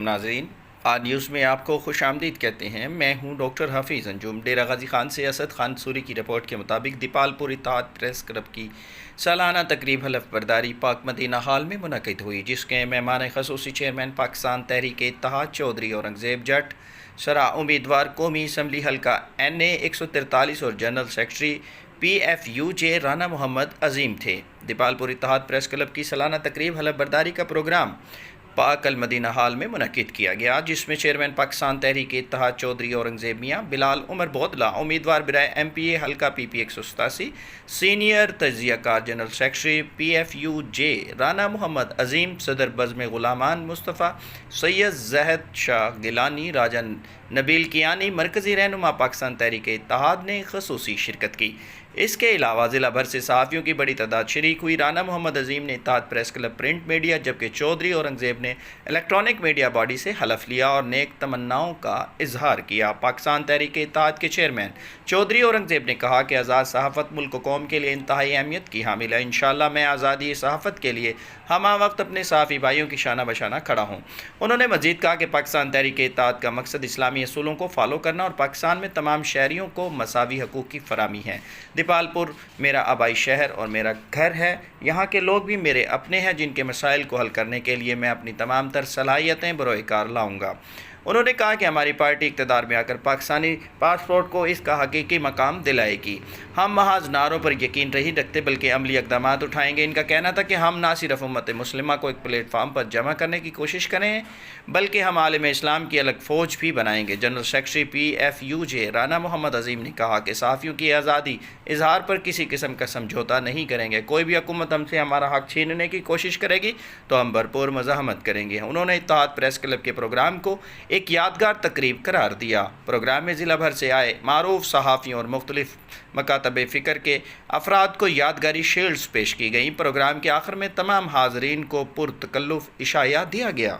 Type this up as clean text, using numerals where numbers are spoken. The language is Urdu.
ناظرین، آج نیوز میں آپ کو خوش آمدید کہتے ہیں۔ میں ہوں ڈاکٹر حفیظ انجم۔ ڈیرہ غازی خان سے اسد خان سوری کی رپورٹ کے مطابق دیپال پور اتحاد پریس کلب کی سالانہ تقریب حلف برداری پاک مدینہ ہال میں منعقد ہوئی، جس کے مہمان خصوصی چیئرمین پاکستان تحریک اتحاد چودھری اورنگزیب جٹ، شرح امیدوار قومی اسمبلی حلقہ NA 143 اور جنرل سیکرٹری PFUJ رانا محمد عظیم تھے۔ دیپال پور اتحاد پریس کلب کی سالانہ تقریب حلف برداری کا پروگرام پاک المدینہ ہال میں منعقد کیا گیا، جس میں چیئرمین پاکستان تحریک اتحاد چودھری اورنگزیب میاں بلال عمر بودلہ، امیدوار برائے MPA حلقہ PP 187، سینئر تجزیہ کار جنرل سیکرٹری PFUJ رانا محمد عظیم، صدر بزم غلامان مصطفیٰ، سید زہد شاہ گیلانی، راجہ نبیل کیانی، مرکزی رہنما پاکستان تحریک اتحاد نے خصوصی شرکت کی۔ اس کے علاوہ ضلع بھر سے صحافیوں کی بڑی تعداد شریک ہوئی۔ رانا محمد عظیم نے اتحاد پریس کلب پرنٹ میڈیا، جبکہ چودھری اورنگزیب نے الیکٹرانک میڈیا باڈی سے حلف لیا اور نیک تمناؤں کا اظہار کیا۔ پاکستان تحریک اتحاد کے چیئرمین چودھری اورنگزیب نے کہا کہ آزاد صحافت ملک و قوم کے لیے انتہائی اہمیت کی حامل ہے۔ انشاءاللہ میں آزادی صحافت کے لیے ہمہ وقت اپنے صحافی بھائیوں کی شانہ بشانہ کھڑا ہوں۔ انہوں نے مزید کہا کہ پاکستان تحریک اتحاد کا مقصد اسلامی اصولوں کو فالو کرنا اور پاکستان میں تمام شہریوں کو مساوی حقوق کی فراہمی ہے۔ دیپال پور میرا آبائی شہر اور میرا گھر ہے۔ یہاں کے لوگ بھی میرے اپنے ہیں، جن کے مسائل کو حل کرنے کے لیے میں اپنی تمام تر صلاحیتیں بروئے کار لاؤں گا۔ انہوں نے کہا کہ ہماری پارٹی اقتدار میں آ کر پاکستانی پاسپورٹ کو اس کا حقیقی مقام دلائے گی۔ ہم محض نعروں پر یقین نہیں رکھتے بلکہ عملی اقدامات اٹھائیں گے۔ ان کا کہنا تھا کہ ہم نہ صرف امت مسلمہ کو ایک پلیٹ فارم پر جمع کرنے کی کوشش کریں بلکہ ہم عالم اسلام کی الگ فوج بھی بنائیں گے۔ جنرل سیکرٹری PFUJ رانا محمد عظیم نے کہا کہ صحافیوں کی آزادی اظہار پر کسی قسم کا سمجھوتہ نہیں کریں گے۔ کوئی بھی حکومت ہم سے ہمارا حق چھیننے کی کوشش کرے گی تو ہم بھرپور مزاحمت کریں گے۔ انہوں نے اتحاد پریس کلب کے پروگرام کو ایک یادگار تقریب قرار دیا۔ پروگرام میں ضلع بھر سے آئے معروف صحافیوں اور مختلف مکاتب فکر کے افراد کو یادگاری شیلڈز پیش کی گئیں۔ پروگرام کے آخر میں تمام حاضرین کو پرتکلف عشائیہ دیا گیا۔